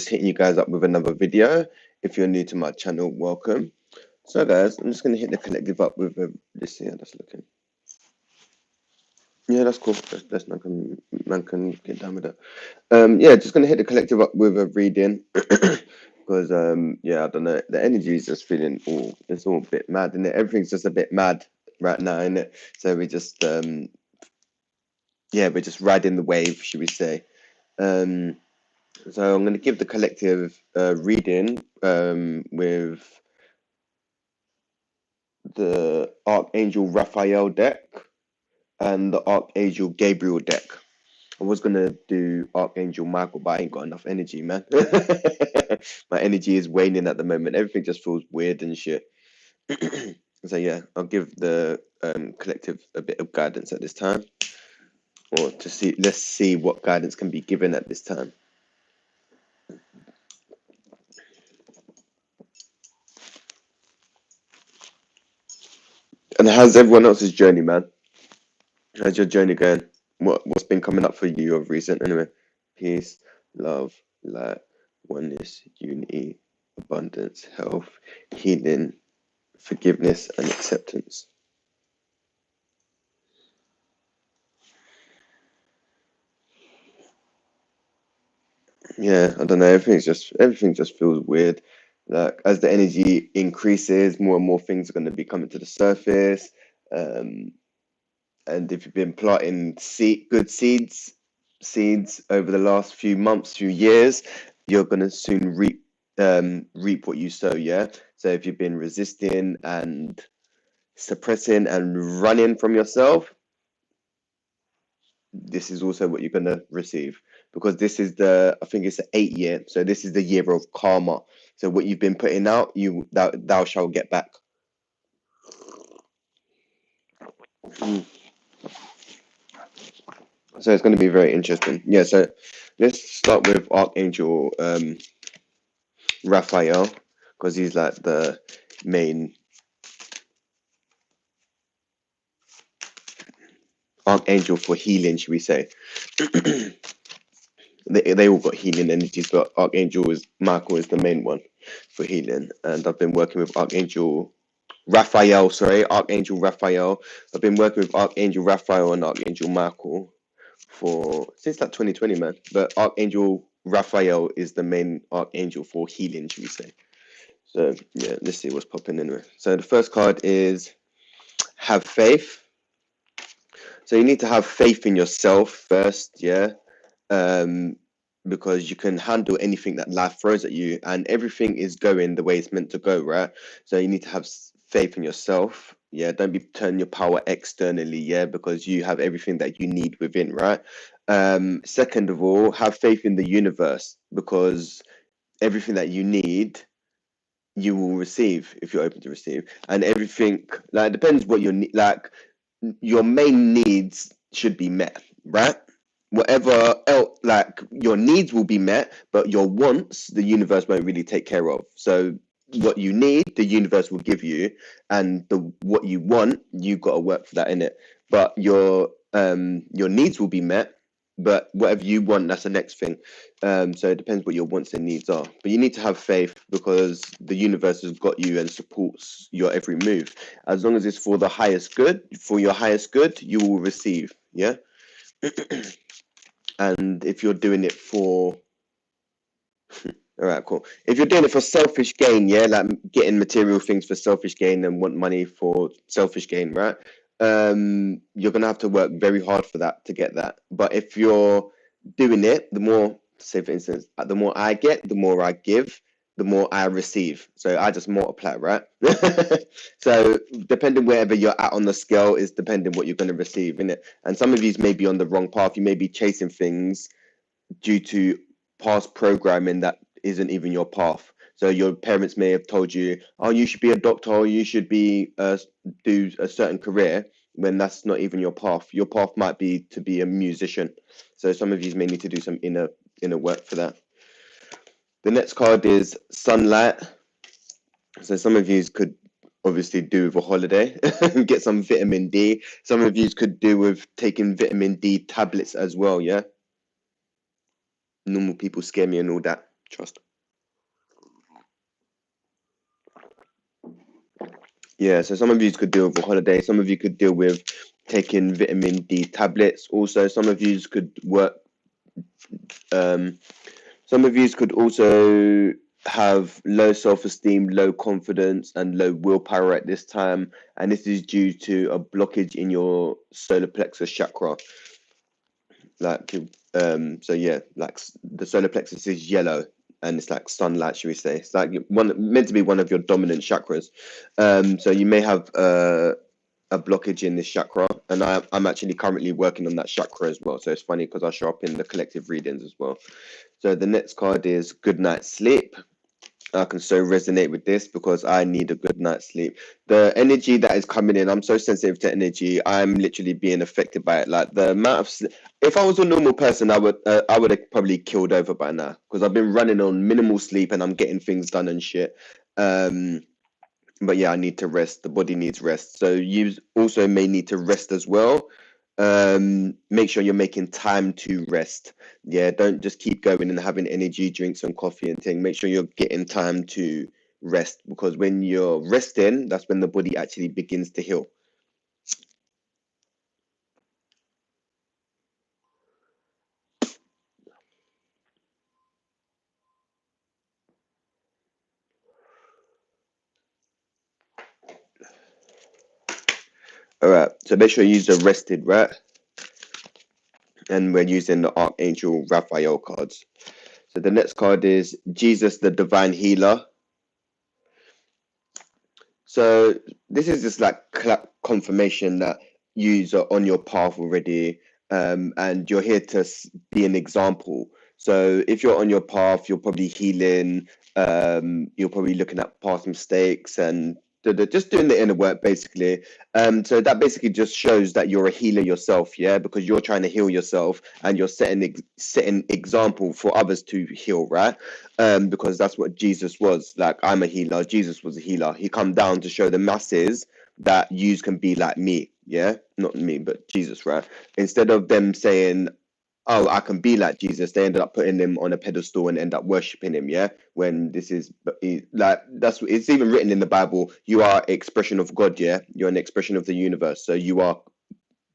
just hitting you guys up with another video. If you're new to my channel, welcome. So guys, I'm just going to hit the collective up with let's see how that's looking. Yeah, that's cool. That's man can get down with that. Yeah, just going to hit the collective up with a reading. Because yeah, I don't know, the energy is just feeling it's all a bit mad, isn't it? Everything's just a bit mad right now, isn't it? So we just yeah, we're just riding the wave, should we say. So I'm going to give the collective reading with the Archangel Raphael deck and the Archangel Gabriel deck. I was going to do Archangel Michael, but I ain't got enough energy, man. My energy is waning at the moment. Everything just feels weird and shit. So yeah, I'll give the collective a bit of guidance at this time. Or to see, let's see what guidance can be given at this time. And how's everyone else's journey, man? How's your journey going? What's been coming up for you of recent? Anyway, peace, love, light, oneness, unity, abundance, health, healing, forgiveness, and acceptance. Yeah, I don't know. Everything just feels weird. Like as the energy increases, more and more things are going to be coming to the surface. Um, and if you've been planting good seeds over the last few months, few years, you're going to soon reap what you sow. Yeah. So if you've been resisting and suppressing and running from yourself, this is also what you're going to receive, because this is I think it's the 8th year. So this is the year of karma. So what you've been putting out, thou shalt get back. Mm. So it's going to be very interesting. Yeah. So let's start with Archangel Raphael, because he's like the main archangel for healing, should we say. They all got healing energies, but Michael is the main one for healing. And I've been working with Archangel Raphael. I've been working with Archangel Raphael and Archangel Michael since like 2020, man. But Archangel Raphael is the main archangel for healing, should we say. So yeah, let's see what's popping anyway. So the first card is have faith. So you need to have faith in yourself first, yeah. Because you can handle anything that life throws at you, and everything is going the way it's meant to go, right? So you need to have faith in yourself. Yeah, don't be turning your power externally, yeah, because you have everything that you need within, right? Second of all, have faith in the universe, because everything that you need you will receive if you're open to receive. And everything, like, it depends what your like your main needs should be met, right? Whatever else, like, your needs will be met, but your wants the universe won't really take care of. So what you need the universe will give you, and what you want, you got to work for that, in it. But your needs will be met, but whatever you want, that's the next thing. So it depends what your wants and needs are, but you need to have faith, because the universe has got you and supports your every move. As long as it's for the highest good, for your highest good, you will receive. Yeah. And if you're doing it for all right, cool. If you're doing it for selfish gain, yeah, like getting material things for selfish gain and want money for selfish gain, right? You're gonna have to work very hard for that to get that. But if you're doing it, the more, say for instance, the more I get, the more I give, the more I receive. So I just multiply, right? So depending wherever you're at on the scale is depending what you're gonna receive, innit? And some of you may be on the wrong path. You may be chasing things due to past programming that isn't even your path. So your parents may have told you, "Oh, you should be a doctor, or you should be do a certain career," when that's not even your path. Your path might be to be a musician. So some of you may need to do some inner work for that. The next card is sunlight. So some of you could obviously do with a holiday, get some vitamin D. Some of you could do with taking vitamin D tablets as well. Yeah. Normal people scare me and all that. Trust. Yeah, so some of you could deal with a holiday. Some of you could deal with taking vitamin D tablets. Also, some of you could work. Some of you could also have low self-esteem, low confidence, and low willpower at this time, and this is due to a blockage in your solar plexus chakra. Like, so yeah, like the solar plexus is yellow, and it's like sunlight, should we say? It's like meant to be one of your dominant chakras. So you may have a blockage in this chakra, and I'm actually currently working on that chakra as well. So it's funny because I show up in the collective readings as well. So the next card is good night's sleep. I can so resonate with this because I need a good night's sleep. The energy that is coming in, I'm so sensitive to energy. I'm literally being affected by it. Like the amount of sleep. If I was a normal person, I would have probably killed over by now because I've been running on minimal sleep and I'm getting things done and shit. But yeah, I need to rest. The body needs rest. So you also may need to rest as well. Make sure you're making time to rest. Yeah, don't just keep going and having energy drinks and coffee and thing. Make sure you're getting time to rest, because when you're resting, that's when the body actually begins to heal. All right, so make sure you use the rested, right? And we're using the Archangel Raphael cards. So the next card is Jesus, the Divine Healer. So this is just like confirmation that you are on your path already, and you're here to be an example. So if you're on your path, you're probably healing. You're probably looking at past mistakes and just doing the inner work, basically. So that basically just shows that you're a healer yourself, yeah, because you're trying to heal yourself and you're setting example for others to heal, right? Because that's what Jesus was. Like, I'm a healer. Jesus was a healer. He come down to show the masses that yous can be like me. Yeah, not me, but Jesus, right? Instead of them saying, "Oh, I can be like Jesus," they ended up putting him on a pedestal and end up worshiping him. Yeah, when this is like that's it's even written in the Bible. You are an expression of God. Yeah, you're an expression of the universe. So you are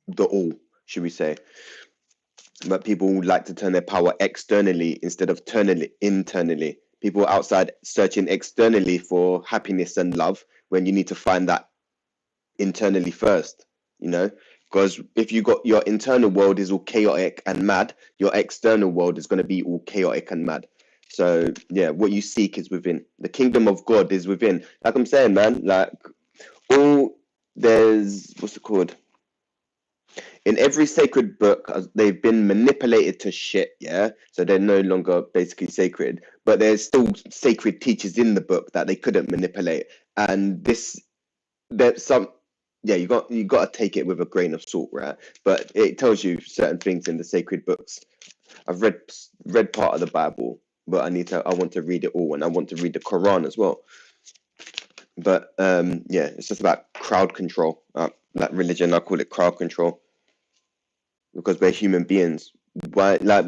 the all, should we say? But people like to turn their power externally instead of turning it internally. People outside searching externally for happiness and love when you need to find that internally first, you know? Because if you got your internal world is all chaotic and mad, your external world is going to be all chaotic and mad. So yeah, what you seek is within. The kingdom of God is within. Like I'm saying, man, like all there's what's it called? In every sacred book, they've been manipulated to shit, yeah? So they're no longer basically sacred, but there's still sacred teachers in the book that they couldn't manipulate. And this, there's some, yeah, you got to take it with a grain of salt, right? But it tells you certain things in the sacred books. I've read part of the Bible, but I want to read it all, and I want to read the Quran as well. But yeah, it's just about crowd control. That religion, I call it crowd control, because we're human beings. Why, like,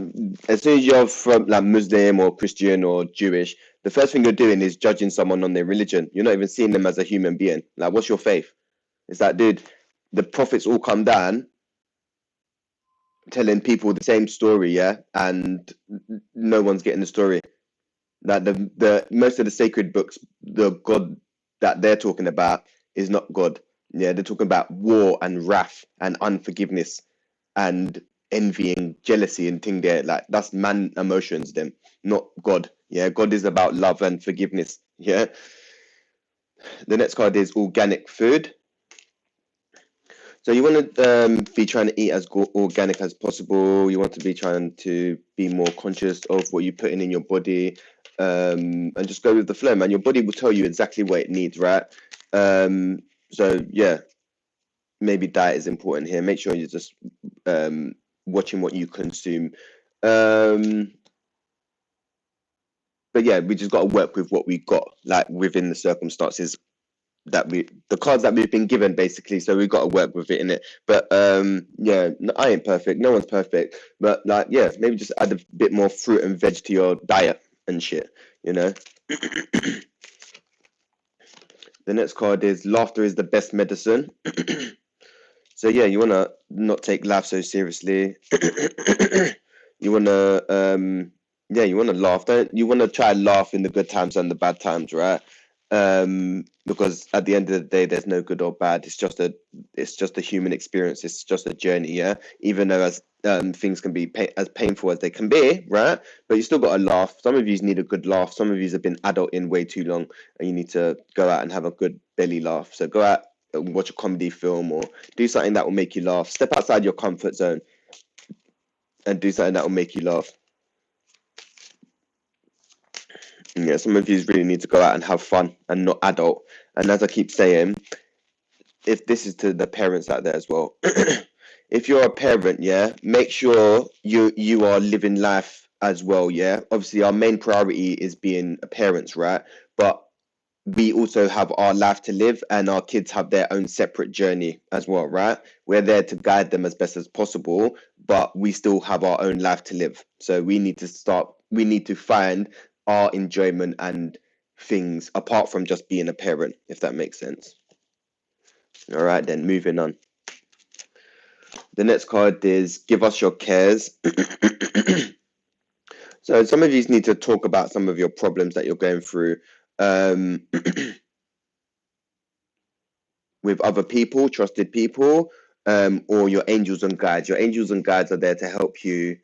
as soon as you're from like Muslim or Christian or Jewish, the first thing you're doing is judging someone on their religion. You're not even seeing them as a human being. Like, what's your faith? It's like, dude, the prophets all come down telling people the same story, yeah, and no one's getting the story. Like the most of the sacred books, the God that they're talking about is not God. Yeah, they're talking about war and wrath and unforgiveness and envy and jealousy and thing there. Like, that's man emotions, them, not God. Yeah, God is about love and forgiveness. Yeah. The next card is organic food. So you want to be trying to eat as organic as possible. You want to be trying to be more conscious of what you're putting in your body, and just go with the flow, man. Your body will tell you exactly what it needs, right? So yeah, maybe diet is important here. Make sure you're just watching what you consume. But yeah, we just got to work with what we got, like within the circumstances that the cards that we've been given, basically. So we've got to work with it in it. But yeah, I ain't perfect. No one's perfect. But like, yeah, maybe just add a bit more fruit and veg to your diet. and shit, you know. The next card is laughter is the best medicine. So yeah, you want to not take life so seriously. You want to yeah, you want to laugh. Don't you want to try and laugh in the good times and the bad times, right? Because at the end of the day, there's no good or bad. It's just a human experience. It's just a journey, yeah. Even though as things can be as painful as they can be, right? But you still got to laugh. Some of you need a good laugh. Some of you have been adult in way too long, and you need to go out and have a good belly laugh. So go out and watch a comedy film or do something that will make you laugh. Step outside your comfort zone and do something that will make you laugh. Yeah, some of you really need to go out and have fun and not adult. And as I keep saying, if this is to the parents out there as well, if you're a parent, yeah, make sure you are living life as well, yeah. Obviously, our main priority is being parents, right? But we also have our life to live, and our kids have their own separate journey as well, right? We're there to guide them as best as possible, but we still have our own life to live. So we need to find our enjoyment and things apart from just being a parent, if that makes sense. All right, then moving on. The next card is give us your cares. So some of you need to talk about some of your problems that you're going through. With other people, trusted people, or your angels and guides. Your angels and guides are there to help you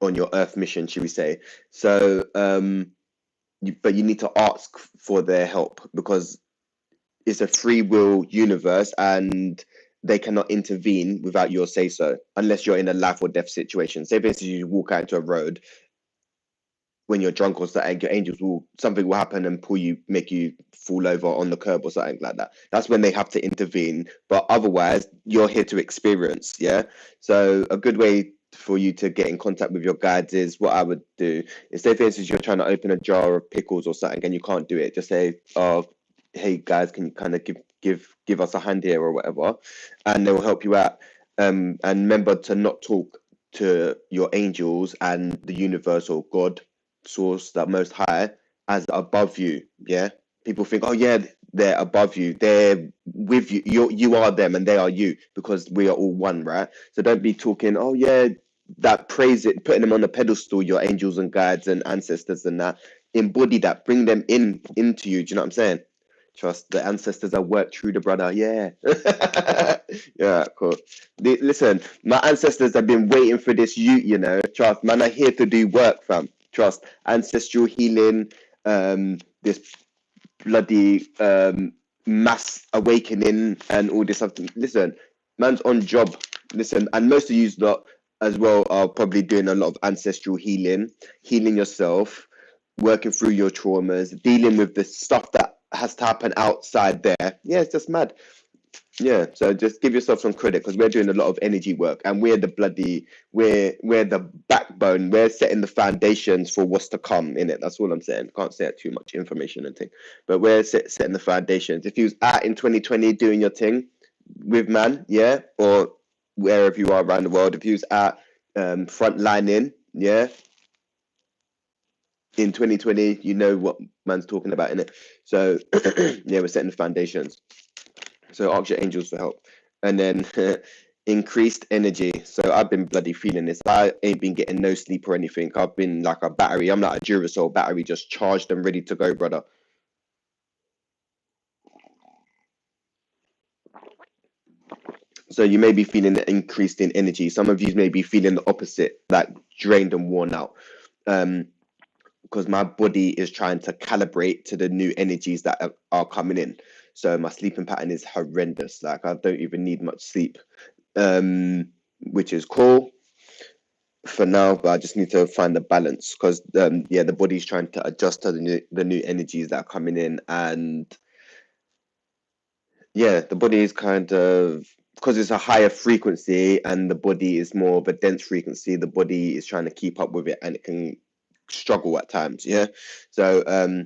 on your earth mission, should we say. So but you need to ask for their help because it's a free will universe and they cannot intervene without your say so unless you're in a life or death situation. Say for instance you walk out into a road when you're drunk or something, your angels will something will happen and make you fall over on the curb or something like that. That's when they have to intervene. But otherwise, you're here to experience. Yeah. So a good way for you to get in contact with your guides is what I would do is say for instance you're trying to open a jar of pickles or something and you can't do it. Just say, "Oh, hey guys, can you kind of give us a hand here or whatever," and they will help you out. And remember to not talk to your angels and the universe or God source, that most high, as above you. Yeah, people think, oh yeah, they're above you, they're with you, you are them and they are you, because we are all one, right? So don't be talking, oh yeah, that praise it, putting them on the pedestal, your angels and guides and ancestors and that. Embody that, bring them into you. Do you know what I'm saying? Trust the ancestors are worked through the brother. Yeah. Yeah, cool. Listen, my ancestors have been waiting for this, you know. Trust, man, are here to do work, fam. Trust, ancestral healing, this bloody mass awakening and all this stuff. Listen, man's on job. Listen, and most of you lot as well are probably doing a lot of ancestral healing yourself, working through your traumas, dealing with the stuff that has to happen outside there. Yeah, it's just mad. Yeah, so just give yourself some credit because we're doing a lot of energy work and we're the backbone. We're setting the foundations for what's to come in it. That's all I'm saying. Can't say too much information and thing, but we're setting the foundations. If you was out in 2020 doing your thing with man, yeah, or wherever you are around the world, if you was out frontlining, yeah, in 2020, you know what man's talking about in it. So yeah, we're setting the foundations. So ask your angels for help. And then increased energy. So I've been bloody feeling this. I ain't been getting no sleep or anything. I've been like a battery. I'm like a Duracell battery, just charged and ready to go, brother. So you may be feeling increased in energy. Some of you may be feeling the opposite, like drained and worn out. Because my body is trying to calibrate to the new energies that are coming in. So my sleeping pattern is horrendous. Like I don't even need much sleep, which is cool for now. But I just need to find the balance because yeah, the body's trying to adjust to the new energies that are coming in, and yeah, the body is kind of, because it's a higher frequency and the body is more of a dense frequency. The body is trying to keep up with it, and it can struggle at times. Yeah, so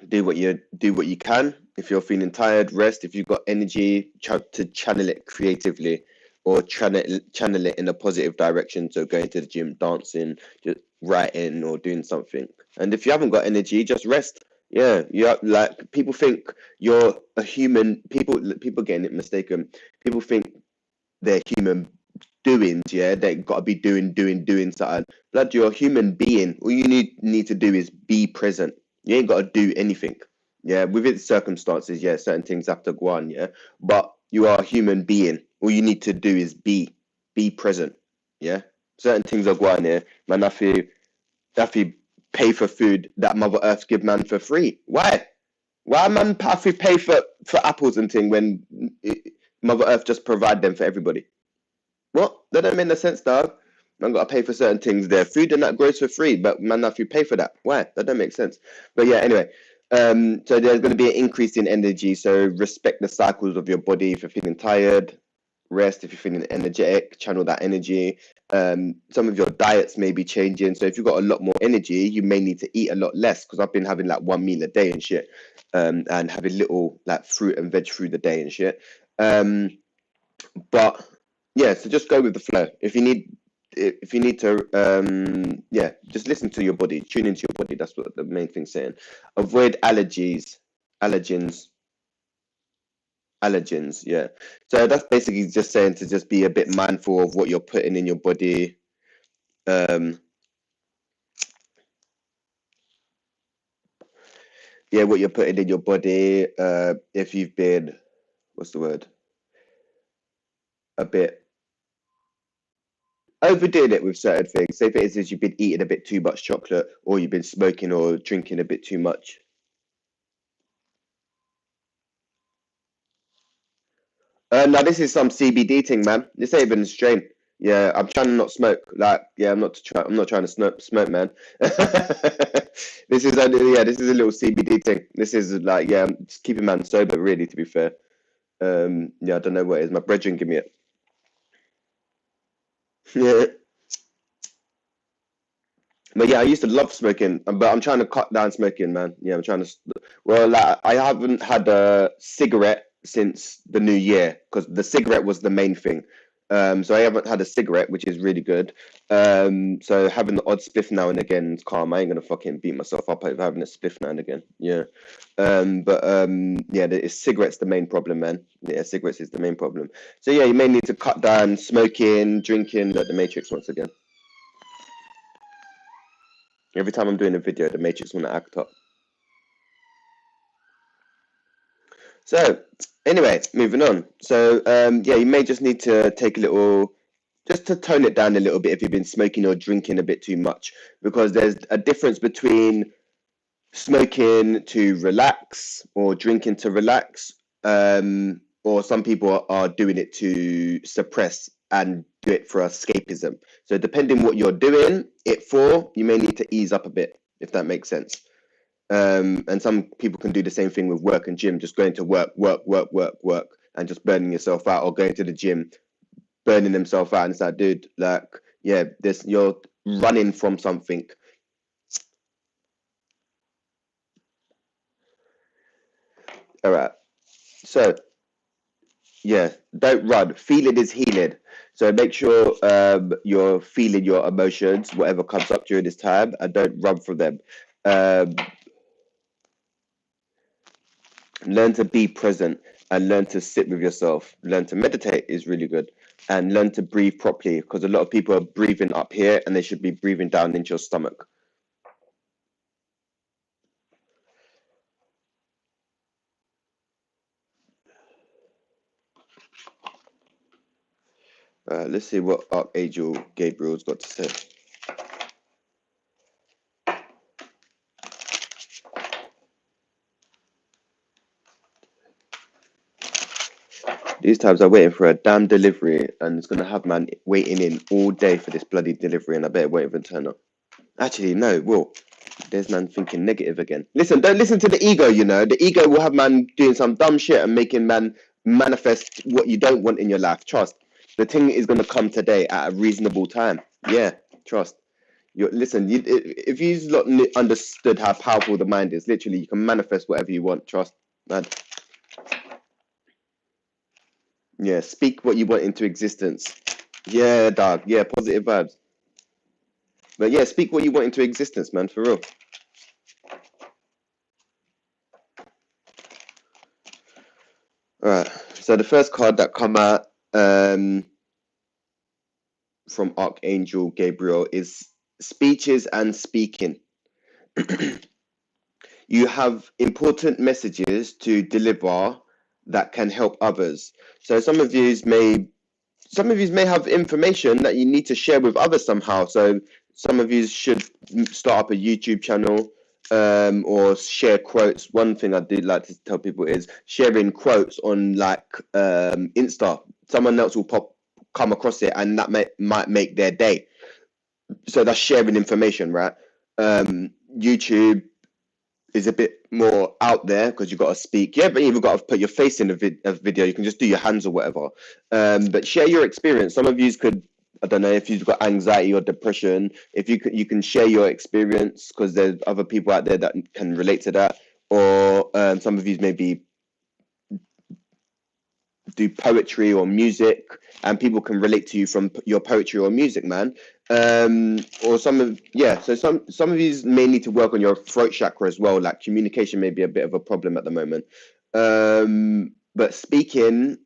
do what you can. If you're feeling tired, rest. If you've got energy, try to channel it creatively or channel it in a positive direction. So going to the gym, dancing, just writing or doing something. And if you haven't got energy, just rest. Yeah, like people think you're a human. People getting it mistaken. People think they're human doings. Yeah, they got to be doing something. Blood, you're a human being. All you need to do is be present. You ain't got to do anything. Yeah, within circumstances, yeah, certain things have to go on. Yeah, but you are a human being. All you need to do is be present. Yeah, certain things are going here. Man, if you pay for food that Mother Earth give man for free. Why? Why man have to pay for apples and thing when Mother Earth just provide them for everybody? What? That don't make no sense, dog. Man got to pay for certain things there. Food and that grows for free, but man have to pay for that. Why? That don't make sense. But yeah, anyway. So there's going to be an increase in energy. So respect the cycles of your body. If you're feeling tired, rest. If you're feeling energetic, channel that energy. Some of your diets may be changing. So if you've got a lot more energy, you may need to eat a lot less, because I've been having like one meal a day and shit, and having little like fruit and veg through the day and shit. But yeah, so just go with the flow. If you need to, yeah, just listen to your body, tune into your body. That's what the main thing's saying. Avoid allergens, allergens. Yeah. So that's basically just saying to just be a bit mindful of what you're putting in your body. Yeah, what you're putting in your body. If you've been, what's the word? A bit overdoing it with certain things. Say for instance, you've been eating a bit too much chocolate, or you've been smoking or drinking a bit too much. No, this is some CBD thing, man. This ain't even a strain. Yeah, I'm trying to not smoke. Like, yeah, I'm not trying to smoke, man. This is yeah, this is a little CBD thing. This is like, yeah, I'm just keeping man sober, really, to be fair. Yeah, I don't know what it is. My brethren give me it. Yeah. But yeah, I used to love smoking, but I'm trying to cut down smoking, man. Yeah, I'm trying to. Well, like, I haven't had a cigarette since the new year, because the cigarette was the main thing. So I haven't had a cigarette, which is really good. So having the odd spliff now and again is calm. I ain't gonna fucking beat myself up over having a spliff now and again. Yeah. But yeah, cigarettes the main problem, man. Yeah, cigarettes is the main problem. So yeah, you may need to cut down smoking, drinking. Like the Matrix once again. Every time I'm doing a video, the Matrix want to act up. So, anyway, moving on. So, yeah, you may just need to take a little, just to tone it down a little bit if you've been smoking or drinking a bit too much, because there's a difference between smoking to relax or drinking to relax, or some people are doing it to suppress and do it for escapism. So, depending what you're doing it for, you may need to ease up a bit, if that makes sense. And some people can do the same thing with work and gym, just going to work, and just burning yourself out, or going to the gym, burning themselves out. And it's like, dude, like, yeah, this you're running from something. All right. So yeah, don't run. Feeling is healing. So make sure you're feeling your emotions, whatever comes up during this time, and don't run from them. Um, Learn to be present and learn to sit with yourself. Learn to meditate is really good, and learn to breathe properly, because a lot of people are breathing up here and they should be breathing down into your stomach. Let's see what Archangel Gabriel's got to say. These times I'm waiting for a damn delivery, and it's gonna have man waiting in all day for this bloody delivery, and I better wait for it to turn up. Actually, no, well, there's man thinking negative again. Listen, don't listen to the ego, you know. The ego will have man doing some dumb shit and making man manifest what you don't want in your life. Trust. The thing is going to come today at a reasonable time. Yeah, trust. Listen, if you understood how powerful the mind is, literally, you can manifest whatever you want. Trust, man. Yeah, speak what you want into existence. Yeah, dog. Yeah, positive vibes. But yeah, speak what you want into existence, man, for real. All right. So the first card that come out from Archangel Gabriel is speeches and speaking. You have important messages to deliver that can help others. So some of you may have information that you need to share with others somehow. So some of you should start up a YouTube channel, or share quotes. One thing I do like to tell people is sharing quotes on like Insta. Someone else will come across it, and that might make their day. So that's sharing information, right? YouTube is a bit more out there because you've got to speak. Yeah, but you've got to put your face in a video. You can just do your hands or whatever. But share your experience. Some of you could, I don't know, if you've got anxiety or depression, if you can share your experience because there's other people out there that can relate to that. Or some of you maybe do poetry or music, and people can relate to you from your poetry or music, man. Or some of some of you may need to work on your throat chakra as well. Like communication may be a bit of a problem at the moment. But speaking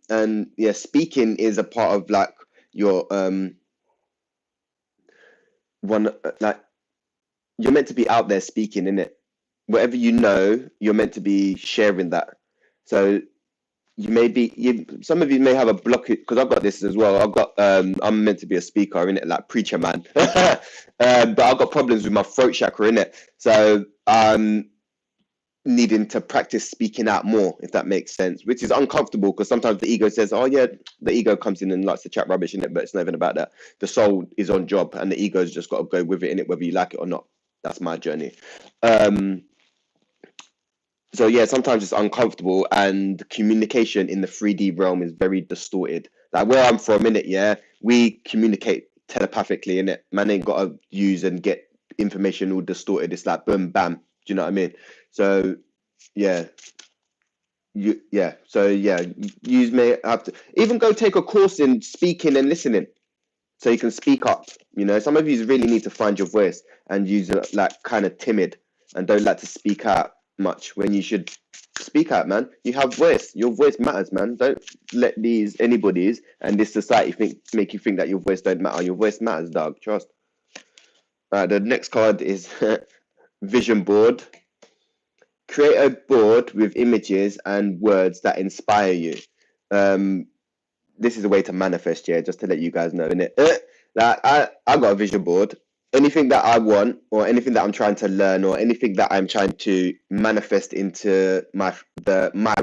speaking is a part of like your one like you're meant to be out there speaking, innit? Whatever you know, you're meant to be sharing that. So some of you may have a blockage because I've got this as well. I'm meant to be a speaker in it, like preacher man. But I've got problems with my throat chakra in it. So needing to practice speaking out more, if that makes sense, which is uncomfortable because sometimes the ego says, oh yeah, the ego comes in and likes to chat rubbish in it, but it's not even about that. The soul is on job and the ego's just got to go with it in it, whether you like it or not. That's my journey. So yeah, sometimes it's uncomfortable, and communication in the 3D realm is very distorted. Like where I'm from, in it, yeah, we communicate telepathically, in it. Man ain't got to use and get information all distorted. It's like boom, bam. Do you know what I mean? So yeah, you may have to even go take a course in speaking and listening, so you can speak up. You know, some of you really need to find your voice and use it like kind of timid and don't like to speak out much when you should speak out, man. You have voice. Your voice matters, man. Don't let anybody's and this society make you think that your voice don't matter. Your voice matters, dog. Trust. The next card is vision board. Create a board with images and words that inspire you. This is a way to manifest, yeah, just to let you guys know, innit? Like I got a vision board. Anything that I want or anything that I'm trying to learn or anything that I'm trying to manifest into my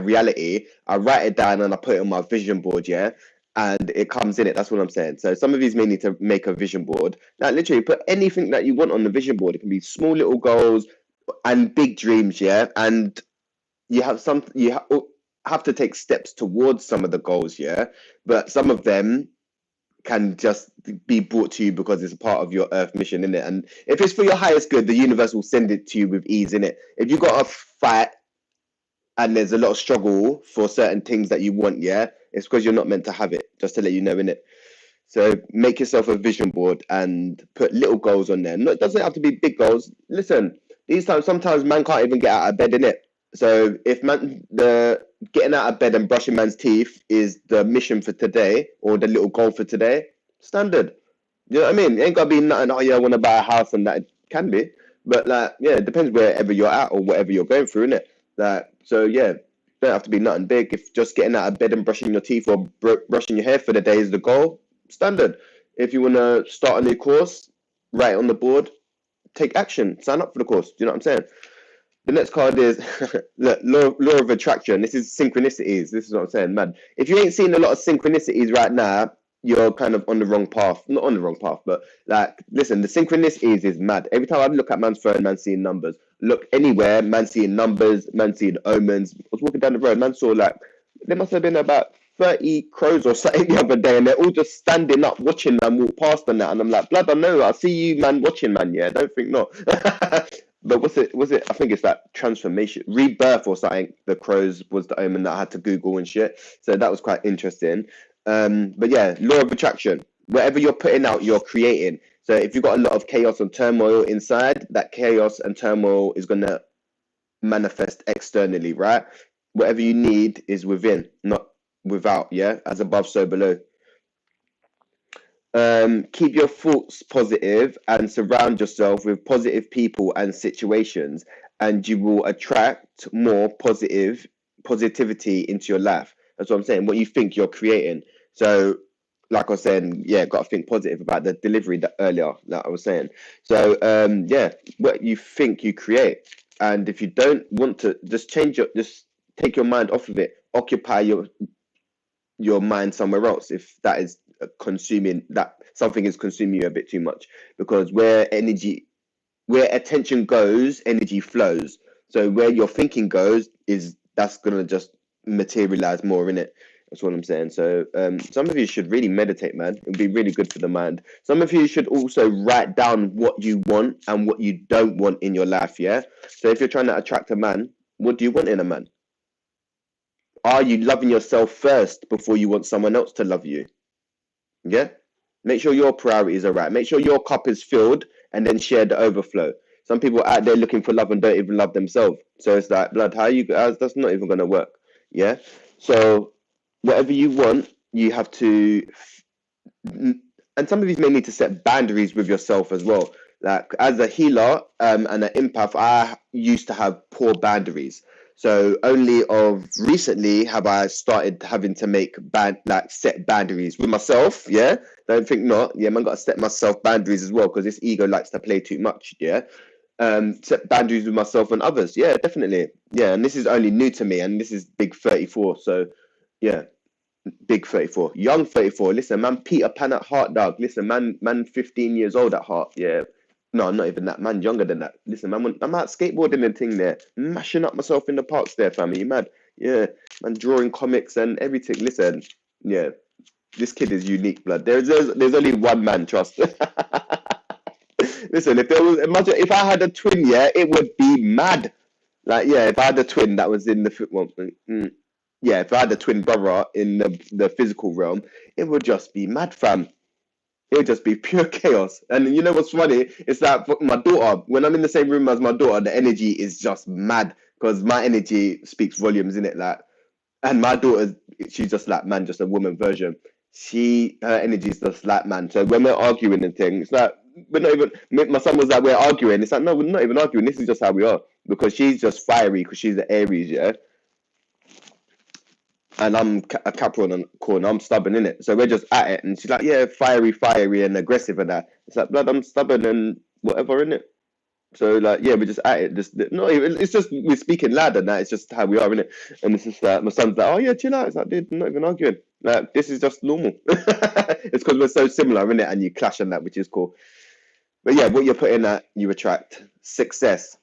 reality, I write it down and I put it on my vision board, yeah, and it comes in it. That's what I'm saying. So some of these may need to make a vision board. Like literally put anything that you want on the vision board. It can be small little goals and big dreams, yeah, and you have to take steps towards some of the goals, yeah, but some of them can just be brought to you because it's a part of your earth mission, in it. And if it's for your highest good, the universe will send it to you with ease, in it. If you got to fight and there's a lot of struggle for certain things that you want, yeah, it's because you're not meant to have it, just to let you know, in it. So make yourself a vision board and put little goals on there. No, it doesn't have to be big goals. Listen, sometimes man can't even get out of bed, in it. So if the getting out of bed and brushing man's teeth is the mission for today or the little goal for today, standard. You know what I mean? It ain't gotta be nothing. Oh yeah, I want to buy a house, and that it can be, but like yeah, it depends wherever you're at or whatever you're going through, innit? Like so yeah, don't have to be nothing big. If just getting out of bed and brushing your teeth or brushing your hair for the day is the goal, standard. If you want to start a new course, write it on the board, take action, sign up for the course. Do you know what I'm saying? The next card is look, law of attraction. This is synchronicities. This is what I'm saying, man. If you ain't seeing a lot of synchronicities right now, you're kind of on the wrong path. Not on the wrong path, but like, listen, the synchronicities is mad. Every time I look at man's phone, man seeing numbers. Look anywhere, man seeing numbers, man seeing omens. I was walking down the road, man saw like, there must have been about 30 crows or something the other day, and they're all just standing up watching man walk past and that. And I'm like, blood, I know, I see you, man, watching, man. Yeah, don't think not. But was it? I think it's that transformation, rebirth or something. The crows was the omen that I had to Google and shit. So that was quite interesting. But yeah, law of attraction. Whatever you're putting out, you're creating. So if you've got a lot of chaos and turmoil inside, that chaos and turmoil is going to manifest externally, right? Whatever you need is within, not without. Yeah, as above, so below. Keep your thoughts positive and surround yourself with positive people and situations, and you will attract more positivity into your life. That's what I'm saying. What you think, you're creating. So like I was saying, yeah, got to think positive about the delivery that earlier that I was saying. So yeah, what you think, you create. And if you don't want to, just just take your mind off of it, occupy your mind somewhere else if that is consuming, that something is consuming you a bit too much. Because where attention goes, energy flows. So where your thinking goes, is that's gonna just materialize more in it. That's what I'm saying. So some of you should really meditate, man. It'll be really good for the mind. Some of you should also write down what you want and what you don't want in your life. Yeah. So if you're trying to attract a man, what do you want in a man? Are you loving yourself first before you want someone else to love you? Yeah. Make sure your priorities are right. Make sure your cup is filled and then share the overflow. Some people out there looking for love and don't even love themselves. So it's like, blood, that's not even going to work. Yeah. So whatever you want, you have to, and some of you may need to set boundaries with yourself as well. Like as a healer and an empath, I used to have poor boundaries. So only of recently have I started having to make set boundaries with myself. Yeah, don't think not. Yeah, man, got to set myself boundaries as well because this ego likes to play too much. Yeah, set boundaries with myself and others. Yeah, definitely. Yeah, and this is only new to me, and this is big 34. So yeah, big 34, young 34. Listen, man, Peter Pan at heart, dog. Listen, man, 15 years old at heart. Yeah. No, not even that. Man, younger than that. Listen, man, I'm out skateboarding and thing there, mashing up myself in the parks there, family. You mad? Yeah, man, drawing comics and everything. Listen, yeah, this kid is unique, blood. There's only one man, trust. Listen, if there was, imagine if I had a twin, yeah, it would be mad. Like, yeah, if I had a twin that was in the football, yeah, if I had a twin brother in the physical realm, it would just be mad, fam. It would just be pure chaos. And you know what's funny? It's that for my daughter, when I'm in the same room as my daughter, the energy is just mad because my energy speaks volumes in it. Like, and my daughter, she's just like man, just a woman version. Her energy is just like man. So when we're arguing and things, it's like we're not even. My son was like, we're arguing. It's like no, we're not even arguing. This is just how we are because she's just fiery because she's the Aries, yeah, and I'm a Capricorn and corn. I'm stubborn in it. So we're just at it, and she's like, yeah, fiery, and aggressive and that. It's like blood. I'm stubborn and whatever in it. So like, yeah, we're just at it. Just not even. It's just we're speaking loud and that. It's just how we are in it. And it's just my son's like, oh yeah, chill out. It's like, dude, I'm not even arguing. Like this is just normal. It's because we're so similar in it, and you clash on that, which is cool. But yeah, what you're putting at, you attract success.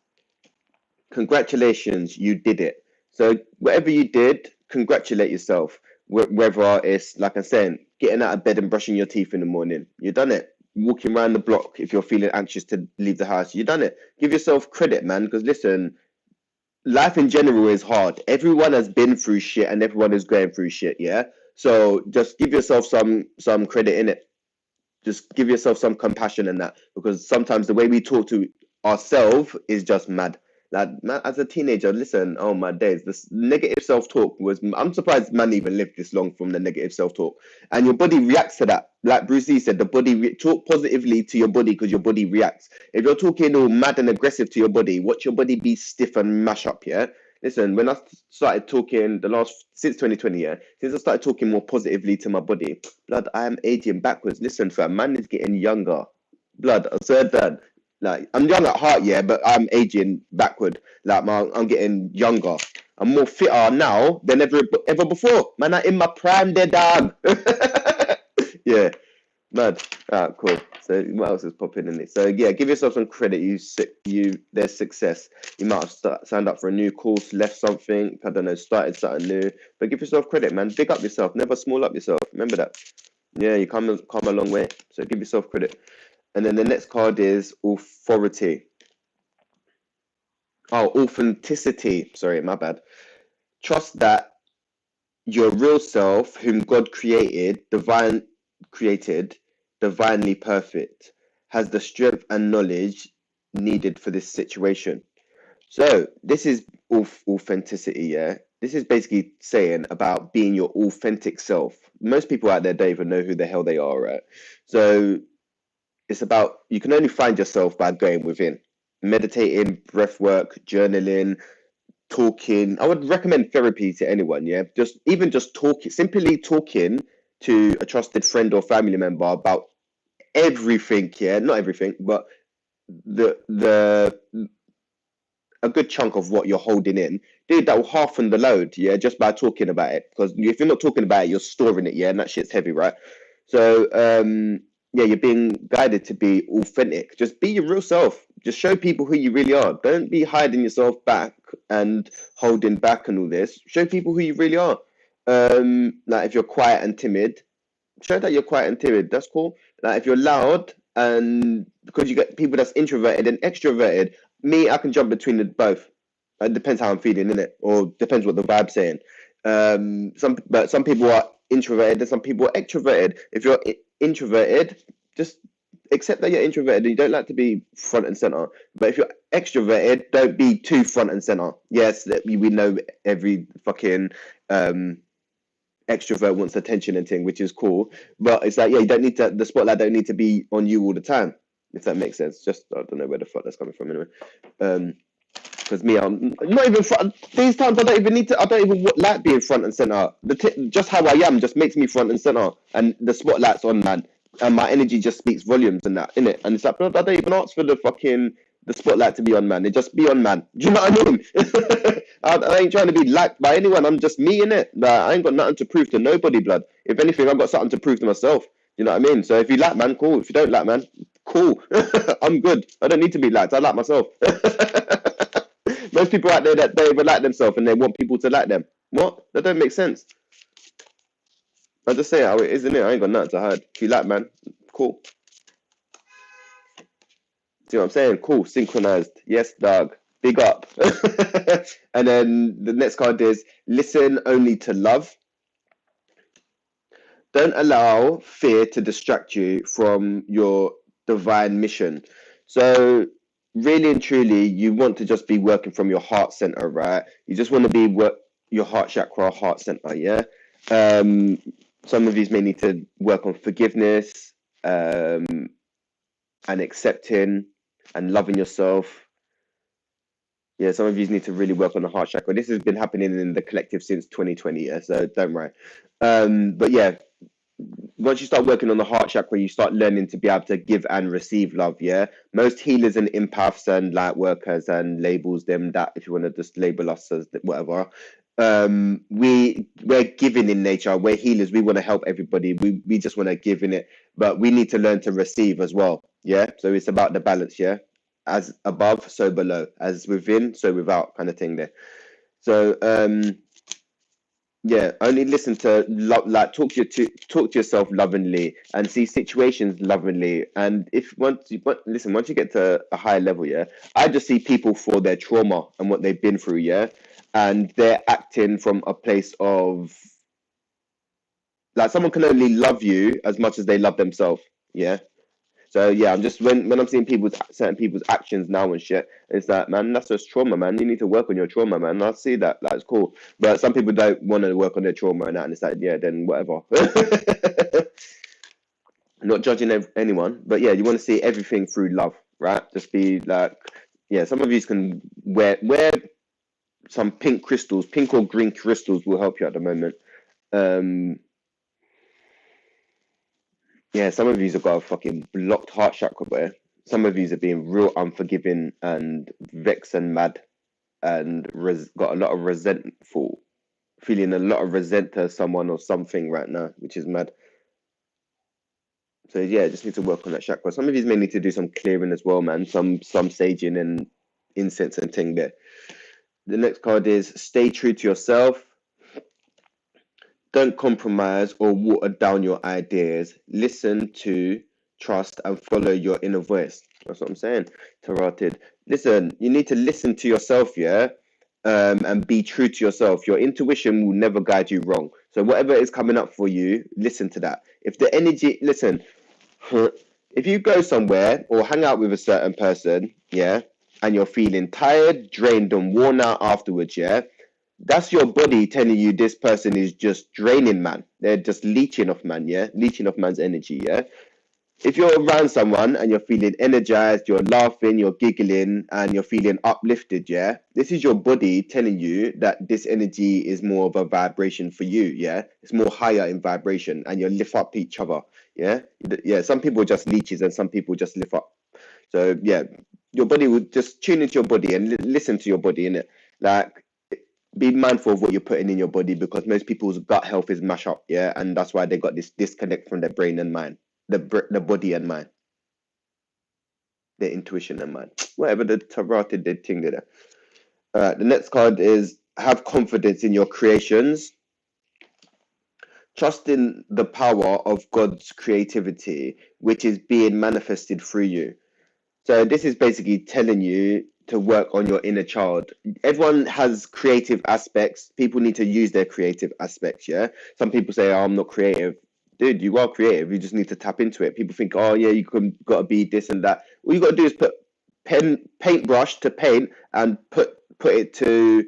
Congratulations, you did it. So whatever you did, congratulate yourself. Whether it's like I'm saying, getting out of bed and brushing your teeth in the morning, you done it. Walking around the block if you're feeling anxious to leave the house, you done it. Give yourself credit, man. Because listen, life in general is hard. Everyone has been through shit and everyone is going through shit. Yeah. So just give yourself some credit in it. Just give yourself some compassion in that because sometimes the way we talk to ourselves is just mad. Like man, as a teenager, listen, oh my days, this negative self-talk was. I'm surprised man even lived this long from the negative self-talk, and your body reacts to that. Like Bruce Lee said, the body talk positively to your body because your body reacts. If you're talking all mad and aggressive to your body, watch your body be stiff and mash up. Yeah. Listen, when I started talking since 2020, yeah, since I started talking more positively to my body, blood, I am aging backwards. Listen, fam, man is getting younger. Blood, I said that. Like, I'm young at heart, yeah, but I'm aging backward. Like, I'm getting younger. I'm more fitter now than ever before. Man, I'm in my prime there, dog. Yeah, mad. Alright, cool. So what else is popping in it? So yeah, give yourself some credit. There's success. You might have signed up for a new course, left something, I don't know, started something new. But give yourself credit, man. Big up yourself. Never small up yourself. Remember that. Yeah, you come a long way. So give yourself credit. And then the next card is authority. Oh, authenticity. Sorry, my bad. Trust that your real self, whom God created, divinely perfect. has the strength and knowledge needed for this situation. So this is authenticity, yeah. This is basically saying about being your authentic self. Most people out there don't even know who the hell they are, right? So it's about, you can only find yourself by going within, meditating, breath work, journaling, talking. I would recommend therapy to anyone, yeah. Just talking, simply talking to a trusted friend or family member about everything, yeah. Not everything, but the a good chunk of what you're holding in, dude, that will halven the load, yeah, just by talking about it. Because if you're not talking about it, you're storing it, yeah, and that shit's heavy, right? So, yeah, you're being guided to be authentic. Just be your real self. Just show people who you really are. Don't be hiding yourself back and holding back and all this. Show people who you really are. Like if you're quiet and timid, show that you're quiet and timid. That's cool. Like if you're loud, and because you get people that's introverted and extroverted, me, I can jump between the both. It depends how I'm feeling, innit? Or depends what the vibe's saying. Some people are introverted and some people are extroverted. If you're introverted, just accept that you're introverted and you don't like to be front and center. But if you're extroverted, don't be too front and center. Yes, we know every fucking extrovert wants attention and thing, which is cool. But it's like, yeah, you don't need to, the spotlight don't need to be on you all the time, if that makes sense. Just, I don't know where the fuck that's coming from anyway. Because me, I'm not even front. These times, I don't even like being front and center. Just how I am just makes me front and center, and the spotlight's on, man, and my energy just speaks volumes and that, innit? And it's like, bro, I don't even ask for the spotlight to be on, man. It just be on, man. Do you know what I mean? I ain't trying to be liked by anyone. I'm just me, innit? Like, I ain't got nothing to prove to nobody, blood. If anything, I've got something to prove to myself. You know what I mean? So if you like, man, cool. If you don't like, man, cool. I'm good. I don't need to be liked. I like myself. Most people out there that don't even like themselves and they want people to like them. What? That don't make sense. I just say it how it is, innit? I ain't got nothing to hide. If you like, man, cool. See what I'm saying? Cool. Synchronized. Yes, dog. Big up. And then the next card is listen only to love. Don't allow fear to distract you from your divine mission. So, really and truly, you want to just be working from your heart center, right? You just want to be your heart chakra, heart center, yeah? Um, some of these may need to work on forgiveness, and accepting and loving yourself. Yeah, some of you need to really work on the heart chakra. This has been happening in the collective since 2020, yeah, so don't worry. But yeah, once you start working on the heart chakra, you start learning to be able to give and receive love. Yeah, most healers and empaths and light workers and labels them that, if you want to just label us as whatever. We're giving in nature. We're healers. We want to help everybody. We just want to give in it, but we need to learn to receive as well. Yeah, so it's about the balance. Yeah, as above, so below. As within, so without, kind of thing there. So yeah, only listen to like talk to yourself lovingly and see situations lovingly. And if once you get to a higher level, yeah, I just see people for their trauma and what they've been through, yeah, and they're acting from a place of, like, someone can only love you as much as they love themselves, yeah. So yeah, I'm just, when I'm seeing certain people's actions now and shit, it's like, man, that's just trauma, man. You need to work on your trauma, man. I see that. That's cool. But some people don't want to work on their trauma and that, and it's like, yeah, then whatever. Not judging anyone, but yeah, you want to see everything through love, right? Just be like, yeah, some of you can wear some pink crystals, pink or green crystals will help you at the moment. Yeah, some of these have got a fucking blocked heart chakra, but some of these are being real unforgiving and vexed and mad, and got a lot of resentful, feeling a lot of resent to someone or something right now, which is mad. So yeah, just need to work on that chakra. Some of these may need to do some clearing as well, man. Some saging and incense and thing there. The next card is stay true to yourself. Don't compromise or water down your ideas. Listen to, trust, and follow your inner voice. That's what I'm saying. Taroted. Listen, you need to listen to yourself, yeah? And be true to yourself. Your intuition will never guide you wrong. So whatever is coming up for you, listen to that. If the energy, listen, If you go somewhere or hang out with a certain person, yeah, and you're feeling tired, drained, and worn out afterwards, yeah, that's your body telling you this person is just draining, man. They're just leeching off, man, yeah, leeching off man's energy, yeah. If you're around someone and you're feeling energized, you're laughing, you're giggling, and you're feeling uplifted, yeah, this is your body telling you that this energy is more of a vibration for you, yeah, it's more higher in vibration, and you lift up each other, yeah, yeah. Some people are just leeches, and some people just lift up. So yeah, your body will just tune into your body and listen to your body, innit? Like, be mindful of what you're putting in your body, because most people's gut health is mash up, yeah, and that's why they got this disconnect from their brain and mind, the body and mind, their intuition and mind, whatever the tarot did thing there. All right, the next card is have confidence in your creations, trust in the power of God's creativity, which is being manifested through you. So this is basically telling you to work on your inner child. Everyone has creative aspects. People need to use their creative aspects, yeah? Some people say, oh, I'm not creative. Dude, you are creative. You just need to tap into it. People think, oh, yeah, got to be this and that. All you got to do is put paintbrush to paint and put it to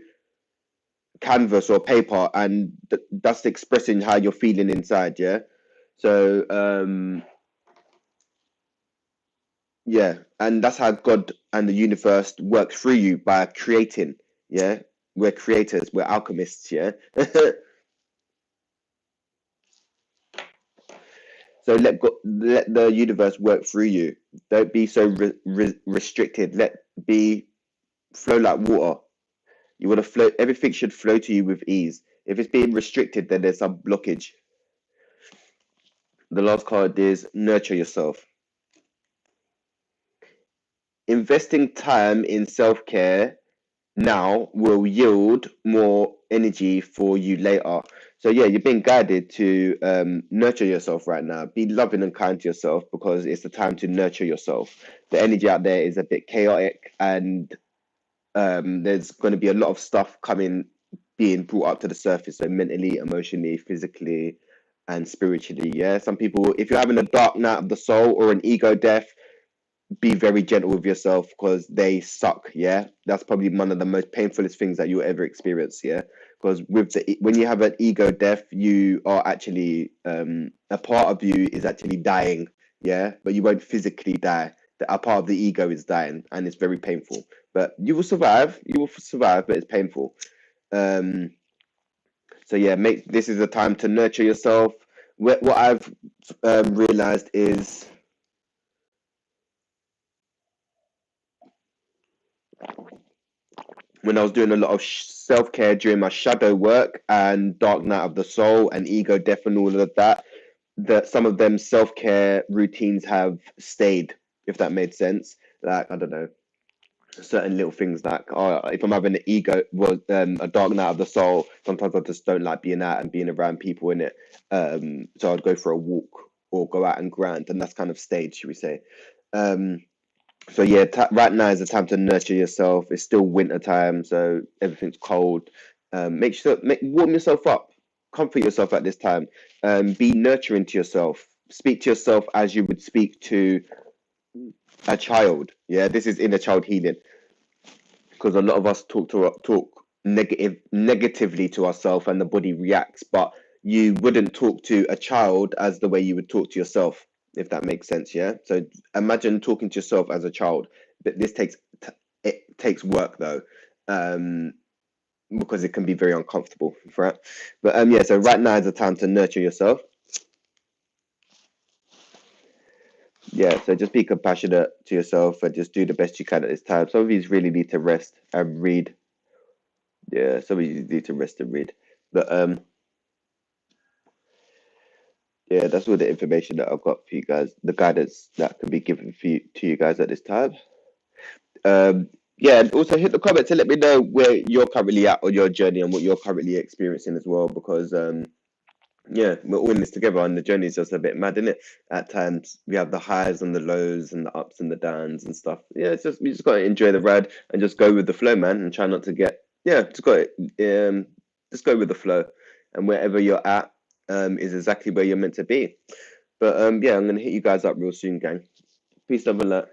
canvas or paper, and that's expressing how you're feeling inside, yeah? So, yeah, and that's how God and the universe works through you, by creating. Yeah, we're creators, we're alchemists. Yeah, so let the universe work through you. Don't be so restricted. Be flow like water. You want to flow. Everything should flow to you with ease. If it's being restricted, then there's some blockage. The last card is nurture yourself. Investing time in self care now will yield more energy for you later. So yeah, you're being guided to nurture yourself right now. Be loving and kind to yourself, because it's the time to nurture yourself. The energy out there is a bit chaotic, and there's going to be a lot of stuff being brought up to the surface, so mentally, emotionally, physically, and spiritually. Yeah, some people, if you're having a dark night of the soul or an ego death, be very gentle with yourself, because they suck. Yeah, that's probably one of the most painfulest things that you'll ever experience. Yeah, because when you have an ego death, you are actually a part of you is actually dying. Yeah, but you won't physically die. A part of the ego is dying, and it's very painful, but you will survive. You will survive, but it's painful. um so yeah, make this is a time to nurture yourself. What I've realized is, when I was doing a lot of self care during my shadow work and dark night of the soul and ego death and all of that, that some of them self care routines have stayed, if that made sense. Like, I don't know, certain little things, like, oh, if I'm having an ego, well, a dark night of the soul, sometimes I just don't like being out and being around people in it. So I'd go for a walk or go out and grind, and that's kind of stayed, should we say. Um, so yeah, right now is the time to nurture yourself. It's still winter time, so everything's cold. Warm yourself up, comfort yourself at this time. Be nurturing to yourself. Speak to yourself as you would speak to a child. Yeah, this is inner child healing, because a lot of us talk negatively to ourselves, and the body reacts. But you wouldn't talk to a child as the way you would talk to yourself, if that makes sense. Yeah, so imagine talking to yourself as a child. But it takes work though, um because it can be very uncomfortable, right? But yeah, so right now is the time to nurture yourself. Yeah, so just be compassionate to yourself and just do the best you can at this time. Some of you really need to rest and read. Yeah, some of you need to rest and read. But yeah, that's all the information that I've got for you guys. The guidance that can be given to you guys at this time. Yeah, and also hit the comments and let me know where you're currently at on your journey and what you're currently experiencing as well. Because yeah, we're all in this together, and the journey is just a bit mad, isn't it? At times we have the highs and the lows and the ups and the downs and stuff. Yeah, it's just, we just gotta enjoy the ride and just go with the flow, man, and try not to get, yeah, just go with the flow, and wherever you're at is exactly where you're meant to be. But yeah, I'm gonna hit you guys up real soon, gang. Peace, love, and light.